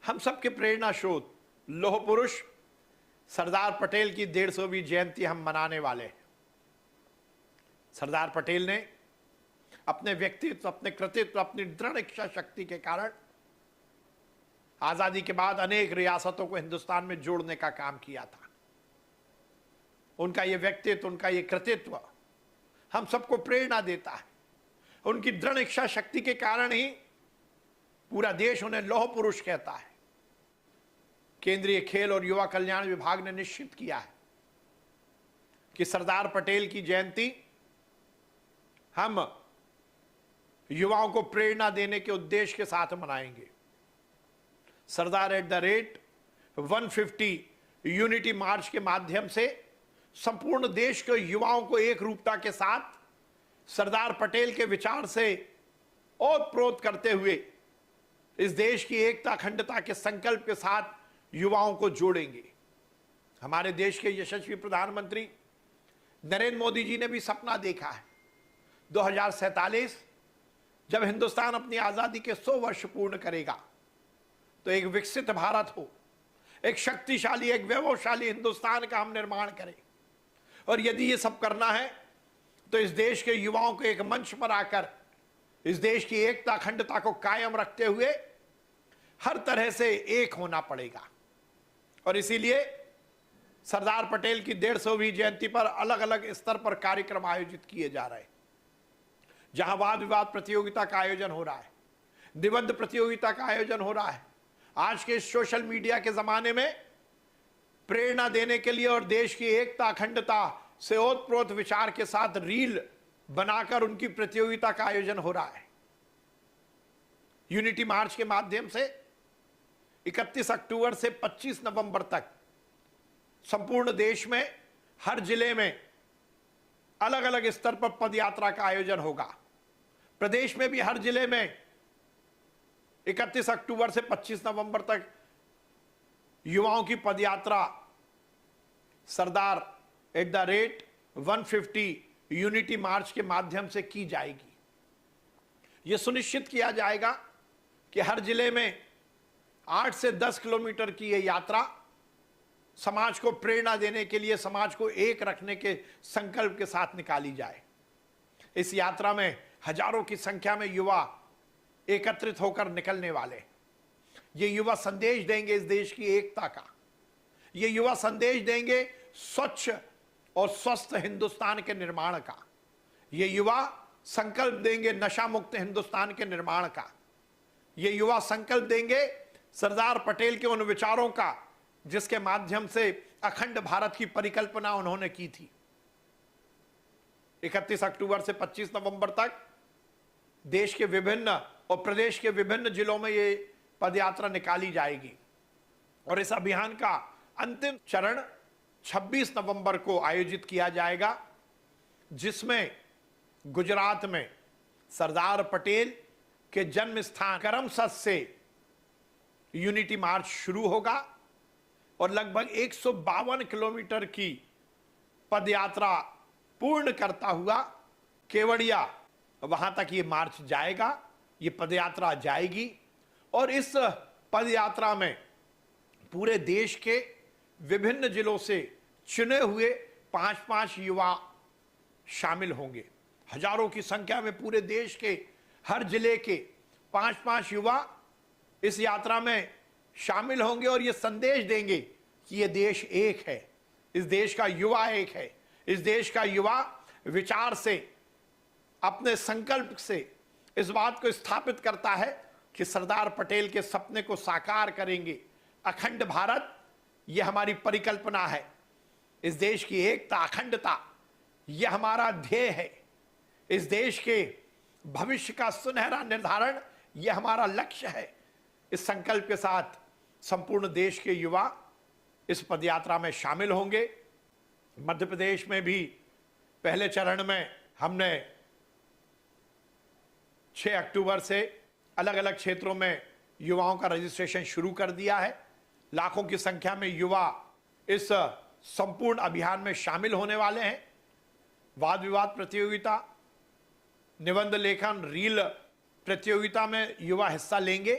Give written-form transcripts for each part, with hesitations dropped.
हम सबके प्रेरणा स्रोत लौह पुरुष सरदार पटेल की 150वीं जयंती हम मनाने वाले हैं। सरदार पटेल ने अपने व्यक्तित्व, अपने कृतित्व, अपनी दृढ़ इच्छा शक्ति के कारण आजादी के बाद अनेक रियासतों को हिंदुस्तान में जोड़ने का काम किया था। उनका यह व्यक्तित्व, उनका यह कृतित्व हम सबको प्रेरणा देता है। उनकी दृढ़ इच्छा शक्ति के कारण ही पूरा देश उन्हें लौह पुरुष कहता है। केंद्रीय खेल और युवा कल्याण विभाग ने निश्चित किया है कि सरदार पटेल की जयंती हम युवाओं को प्रेरणा देने के उद्देश्य के साथ मनाएंगे। सरदार @150 यूनिटी मार्च के माध्यम से संपूर्ण देश के युवाओं को एक रूपता के साथ सरदार पटेल के विचार से ओतप्रोत करते हुए इस देश की एकता अखंडता के संकल्प के साथ युवाओं को जोड़ेंगे। हमारे देश के यशस्वी प्रधानमंत्री नरेंद्र मोदी जी ने भी सपना देखा है 2047 जब हिंदुस्तान अपनी आजादी के 100 वर्ष पूर्ण करेगा तो एक विकसित भारत हो, एक शक्तिशाली, एक वैभवशाली हिंदुस्तान का हम निर्माण करें। और यदि ये सब करना है तो इस देश के युवाओं को एक मंच पर आकर इस देश की एकता अखंडता को कायम रखते हुए हर तरह से एक होना पड़ेगा। और इसीलिए सरदार पटेल की 150वीं जयंती पर अलग अलग स्तर पर कार्यक्रम आयोजित किए जा रहे हैं। जहां वाद विवाद प्रतियोगिता का आयोजन हो रहा है, निबंध प्रतियोगिता का आयोजन हो रहा है। आज के सोशल मीडिया के जमाने में प्रेरणा देने के लिए और देश की एकता अखंडता से ओतप्रोत विचार के साथ रील बनाकर उनकी प्रतियोगिता का आयोजन हो रहा है। यूनिटी मार्च के माध्यम से 31 अक्टूबर से 25 नवंबर तक संपूर्ण देश में हर जिले में अलग अलग स्तर पर पदयात्रा का आयोजन होगा। प्रदेश में भी हर जिले में 31 अक्टूबर से 25 नवंबर तक युवाओं की पदयात्रा सरदार @150 यूनिटी मार्च के माध्यम से की जाएगी। यह सुनिश्चित किया जाएगा कि हर जिले में 8 से 10 किलोमीटर की यह यात्रा समाज को प्रेरणा देने के लिए, समाज को एक रखने के संकल्प के साथ निकाली जाए। इस यात्रा में हजारों की संख्या में युवा एकत्रित होकर निकलने वाले। ये युवा संदेश देंगे इस देश की एकता का। ये युवा संदेश देंगे स्वच्छ और स्वस्थ हिंदुस्तान के निर्माण का। ये युवा संकल्प देंगे नशा मुक्त हिंदुस्तान के निर्माण का। ये युवा संकल्प देंगे सरदार पटेल के उन विचारों का जिसके माध्यम से अखंड भारत की परिकल्पना उन्होंने की थी। 31 अक्टूबर से 25 नवंबर तक देश के विभिन्न और प्रदेश के विभिन्न जिलों में ये पदयात्रा निकाली जाएगी। और इस अभियान का अंतिम चरण 26 नवंबर को आयोजित किया जाएगा, जिसमें गुजरात में सरदार पटेल के जन्म स्थान करमसद से यूनिटी मार्च शुरू होगा और लगभग 152 किलोमीटर की पदयात्रा पूर्ण करता हुआ केवड़िया वहां तक ये मार्च जाएगा, ये पदयात्रा जाएगी। और इस पदयात्रा में पूरे देश के विभिन्न जिलों से चुने हुए 5-5 युवा शामिल होंगे। हजारों की संख्या में पूरे देश के हर जिले के 5-5 युवा इस यात्रा में शामिल होंगे और ये संदेश देंगे कि ये देश एक है, इस देश का युवा एक है, इस देश का युवा विचार से, अपने संकल्प से इस बात को स्थापित करता है कि सरदार पटेल के सपने को साकार करेंगे। अखंड भारत ये हमारी परिकल्पना है। इस देश की एकता अखंडता ये हमारा ध्येय है। इस देश के भविष्य का सुनहरा निर्धारण ये हमारा लक्ष्य है। इस संकल्प के साथ संपूर्ण देश के युवा इस पदयात्रा में शामिल होंगे। मध्य प्रदेश में भी पहले चरण में हमने 6 अक्टूबर से अलग अलग क्षेत्रों में युवाओं का रजिस्ट्रेशन शुरू कर दिया है। लाखों की संख्या में युवा इस संपूर्ण अभियान में शामिल होने वाले हैं। वाद विवाद प्रतियोगिता, निबंध लेखन, रील प्रतियोगिता में युवा हिस्सा लेंगे।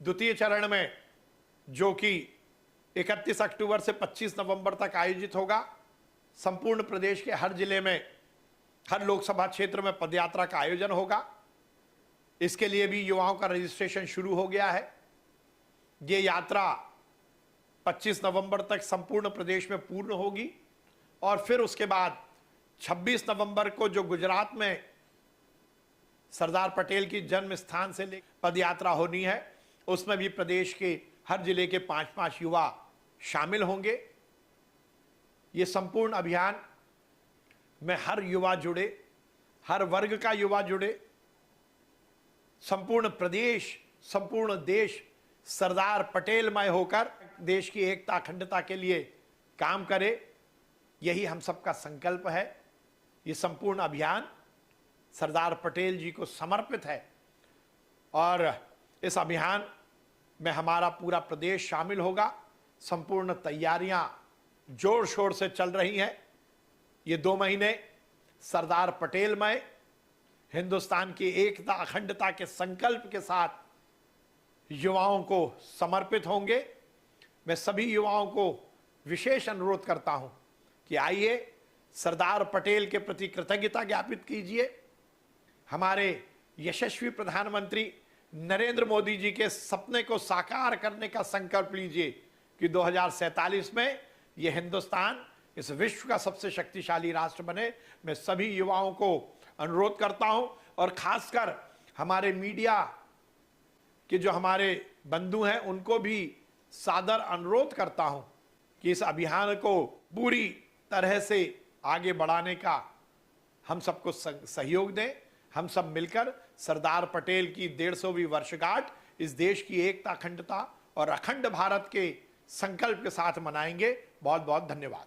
द्वितीय चरण में जो कि 31 अक्टूबर से 25 नवंबर तक आयोजित होगा। संपूर्ण प्रदेश के हर जिले में, हर लोकसभा क्षेत्र में पदयात्रा का आयोजन होगा। इसके लिए भी युवाओं का रजिस्ट्रेशन शुरू हो गया है। ये यात्रा 25 नवंबर तक संपूर्ण प्रदेश में पूर्ण होगी और फिर उसके बाद 26 नवंबर को जो गुजरात में सरदार पटेल की जन्म स्थान से लेकर पदयात्रा होनी है, उसमें भी प्रदेश के हर जिले के 5-5 युवा शामिल होंगे। ये संपूर्ण अभियान में हर युवा जुड़े, हर वर्ग का युवा जुड़े, संपूर्ण प्रदेश, संपूर्ण देश सरदार पटेलमय होकर देश की एकता अखंडता के लिए काम करे, यही हम सबका संकल्प है। ये संपूर्ण अभियान सरदार पटेल जी को समर्पित है और इस अभियान में हमारा पूरा प्रदेश शामिल होगा। संपूर्ण तैयारियां जोर शोर से चल रही हैं। ये 2 महीने सरदार पटेलमय, हिंदुस्तान की एकता अखंडता के संकल्प के साथ युवाओं को समर्पित होंगे। मैं सभी युवाओं को विशेष अनुरोध करता हूं कि आइए सरदार पटेल के प्रति कृतज्ञता ज्ञापित कीजिए। हमारे यशस्वी प्रधानमंत्री नरेंद्र मोदी जी के सपने को साकार करने का संकल्प लीजिए कि 2047 में यह हिंदुस्तान इस विश्व का सबसे शक्तिशाली राष्ट्र बने। मैं सभी युवाओं को अनुरोध करता हूं और खासकर हमारे मीडिया के जो हमारे बंधु हैं उनको भी सादर अनुरोध करता हूं कि इस अभियान को पूरी तरह से आगे बढ़ाने का हम सबको सहयोग दें। हम सब मिलकर सरदार पटेल की 150वीं वर्षगांठ इस देश की एकता अखंडता और अखंड भारत के संकल्प के साथ मनाएंगे। बहुत बहुत धन्यवाद।